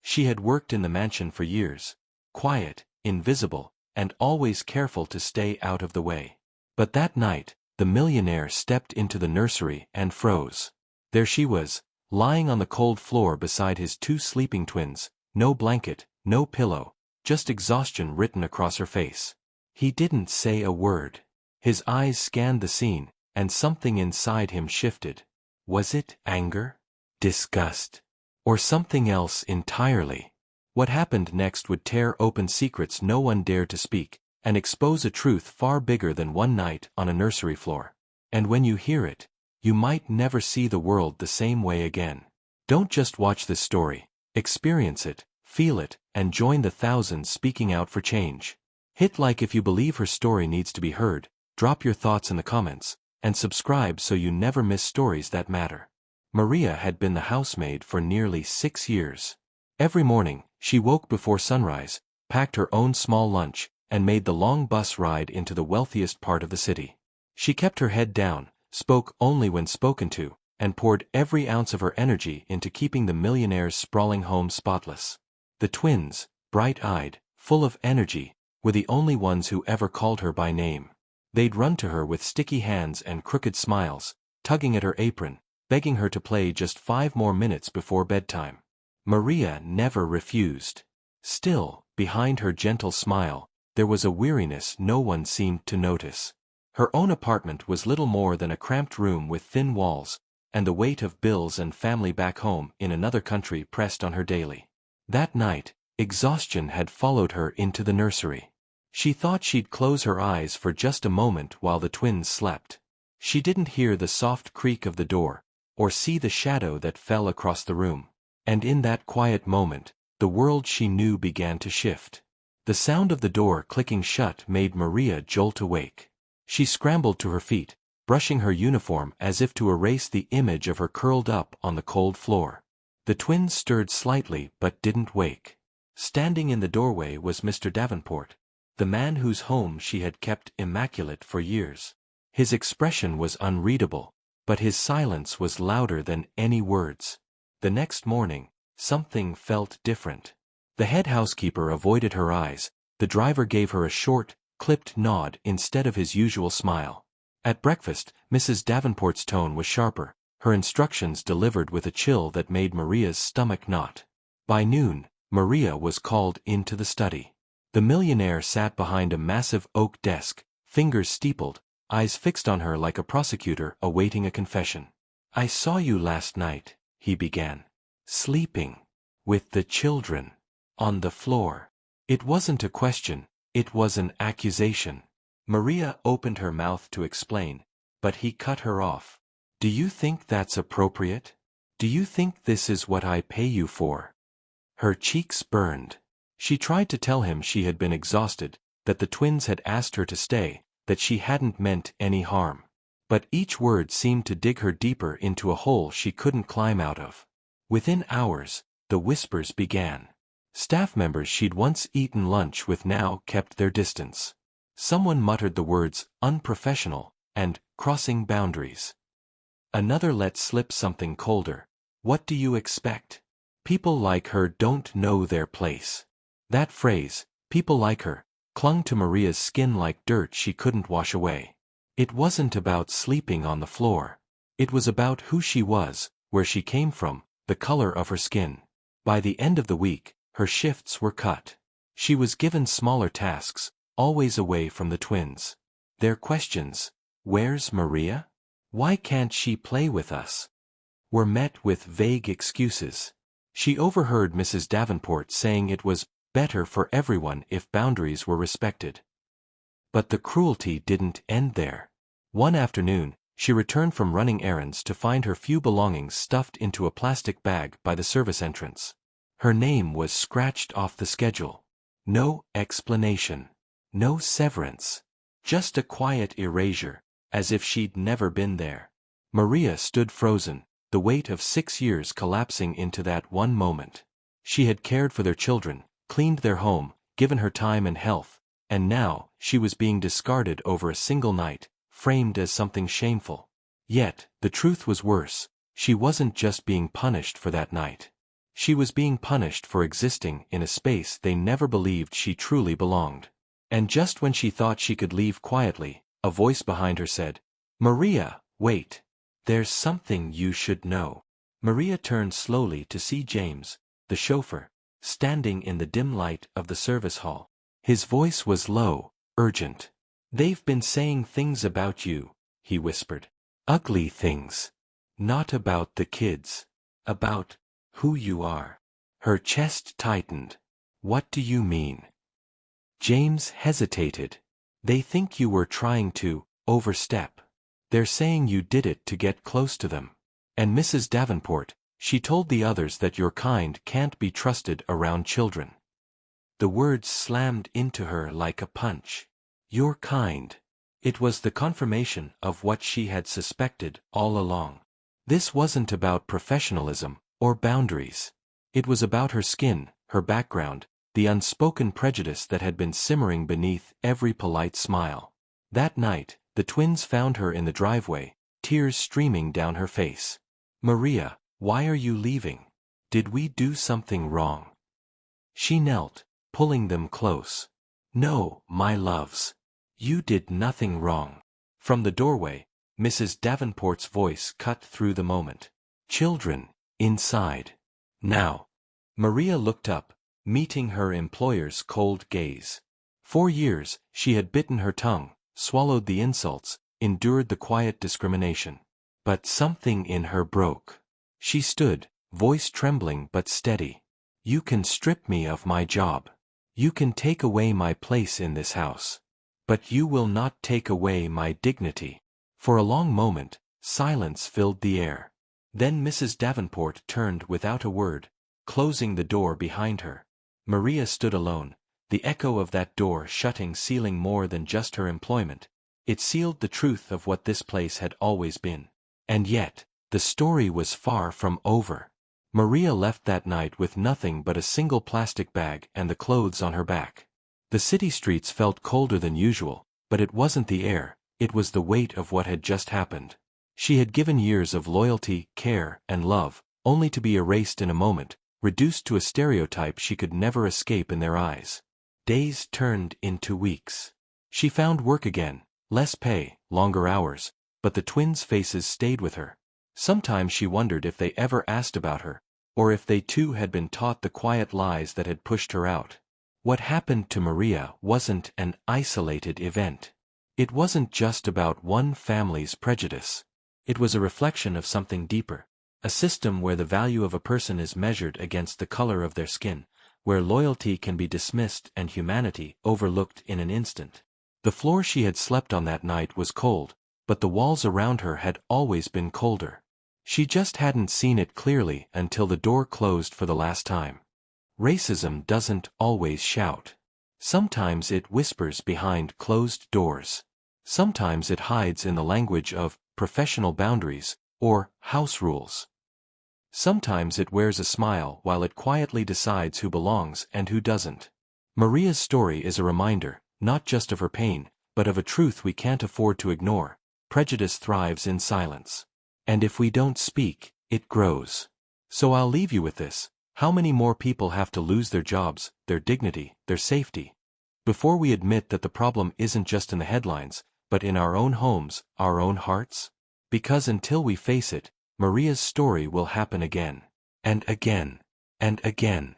She had worked in the mansion for years, quiet, invisible, and always careful to stay out of the way. But that night, the millionaire stepped into the nursery and froze. There she was, lying on the cold floor beside his two sleeping twins, no blanket, no pillow, just exhaustion written across her face. He didn't say a word. His eyes scanned the scene, and something inside him shifted. Was it anger? Disgust? Or something else entirely? What happened next would tear open secrets no one dared to speak, and expose a truth far bigger than one night on a nursery floor. And when you hear it, you might never see the world the same way again. Don't just watch this story, experience it, feel it, and join the thousands speaking out for change. Hit like if you believe her story needs to be heard, drop your thoughts in the comments, and subscribe so you never miss stories that matter. Maria had been the housemaid for nearly 6 years. Every morning, she woke before sunrise, packed her own small lunch, and made the long bus ride into the wealthiest part of the city. She kept her head down, spoke only when spoken to, and poured every ounce of her energy into keeping the millionaire's sprawling home spotless. The twins, bright-eyed, full of energy, were the only ones who ever called her by name. They'd run to her with sticky hands and crooked smiles, tugging at her apron, begging her to play just 5 more minutes before bedtime. Maria never refused. Still, behind her gentle smile, there was a weariness no one seemed to notice. Her own apartment was little more than a cramped room with thin walls, and the weight of bills and family back home in another country pressed on her daily. That night, exhaustion had followed her into the nursery. She thought she'd close her eyes for just a moment while the twins slept. She didn't hear the soft creak of the door, or see the shadow that fell across the room. And in that quiet moment, the world she knew began to shift. The sound of the door clicking shut made Maria jolt awake. She scrambled to her feet, brushing her uniform as if to erase the image of her curled up on the cold floor. The twins stirred slightly but didn't wake. Standing in the doorway was Mr. Davenport, the man whose home she had kept immaculate for years. His expression was unreadable, but his silence was louder than any words. The next morning, something felt different. The head housekeeper avoided her eyes, the driver gave her a short, clipped nod instead of his usual smile. At breakfast, Mrs. Davenport's tone was sharper, her instructions delivered with a chill that made Maria's stomach knot. By noon, Maria was called into the study. The millionaire sat behind a massive oak desk, fingers steepled, eyes fixed on her like a prosecutor awaiting a confession. "I saw you last night," he began. "Sleeping. With the children. On the floor." It wasn't a question, it was an accusation. Maria opened her mouth to explain, but he cut her off. "Do you think that's appropriate? Do you think this is what I pay you for?" Her cheeks burned. She tried to tell him she had been exhausted, that the twins had asked her to stay, that she hadn't meant any harm. But each word seemed to dig her deeper into a hole she couldn't climb out of. Within hours, the whispers began. Staff members she'd once eaten lunch with now kept their distance. Someone muttered the words, "unprofessional," and "crossing boundaries." Another let slip something colder. "What do you expect? People like her don't know their place." That phrase, "people like her," clung to Maria's skin like dirt she couldn't wash away. It wasn't about sleeping on the floor. It was about who she was, where she came from, the color of her skin. By the end of the week, her shifts were cut. She was given smaller tasks, always away from the twins. Their questions, "Where's Maria? Why can't she play with us?" were met with vague excuses. She overheard Mrs. Davenport saying it was better for everyone if boundaries were respected. But the cruelty didn't end there. One afternoon, she returned from running errands to find her few belongings stuffed into a plastic bag by the service entrance. Her name was scratched off the schedule. No explanation. No severance. Just a quiet erasure, as if she'd never been there. Maria stood frozen, the weight of 6 years collapsing into that one moment. She had cared for their children, cleaned their home, given her time and health, and now, she was being discarded over a single night, framed as something shameful. Yet, the truth was worse. She wasn't just being punished for that night. She was being punished for existing in a space they never believed she truly belonged. And just when she thought she could leave quietly, a voice behind her said, "Maria, wait. There's something you should know." Maria turned slowly to see James, the chauffeur, standing in the dim light of the service hall. His voice was low, urgent. "They've been saying things about you," he whispered. "Ugly things. Not about the kids. About who you are." Her chest tightened. "What do you mean?" James hesitated. "They think you were trying to overstep. They're saying you did it to get close to them. And Mrs. Davenport, she told the others that your kind can't be trusted around children." The words slammed into her like a punch. Your kind. It was the confirmation of what she had suspected all along. This wasn't about professionalism or boundaries. It was about her skin, her background, the unspoken prejudice that had been simmering beneath every polite smile. That night, the twins found her in the driveway, tears streaming down her face. "Maria, why are you leaving? Did we do something wrong?" She knelt, pulling them close. "No, my loves. You did nothing wrong." From the doorway, Mrs. Davenport's voice cut through the moment. "Children, inside. Now." Maria looked up, meeting her employer's cold gaze. 4 years, she had bitten her tongue, swallowed the insults, endured the quiet discrimination. But something in her broke. She stood, voice trembling but steady. "You can strip me of my job. You can take away my place in this house. But you will not take away my dignity." For a long moment, silence filled the air. Then Mrs. Davenport turned without a word, closing the door behind her. Maria stood alone, the echo of that door shutting sealing more than just her employment. It sealed the truth of what this place had always been. And yet, the story was far from over. Maria left that night with nothing but a single plastic bag and the clothes on her back. The city streets felt colder than usual, but it wasn't the air, it was the weight of what had just happened. She had given years of loyalty, care, and love, only to be erased in a moment, reduced to a stereotype she could never escape in their eyes. Days turned into weeks. She found work again, less pay, longer hours, but the twins' faces stayed with her. Sometimes she wondered if they ever asked about her, or if they too had been taught the quiet lies that had pushed her out. What happened to Maria wasn't an isolated event. It wasn't just about one family's prejudice. It was a reflection of something deeper. A system where the value of a person is measured against the color of their skin, where loyalty can be dismissed and humanity overlooked in an instant. The floor she had slept on that night was cold, but the walls around her had always been colder. She just hadn't seen it clearly until the door closed for the last time. Racism doesn't always shout. Sometimes it whispers behind closed doors. Sometimes it hides in the language of professional boundaries or house rules. Sometimes it wears a smile while it quietly decides who belongs and who doesn't. Maria's story is a reminder, not just of her pain, but of a truth we can't afford to ignore. Prejudice thrives in silence. And if we don't speak, it grows. So I'll leave you with this. How many more people have to lose their jobs, their dignity, their safety, before we admit that the problem isn't just in the headlines, but in our own homes, our own hearts? Because until we face it, Maria's story will happen again, and again, and again.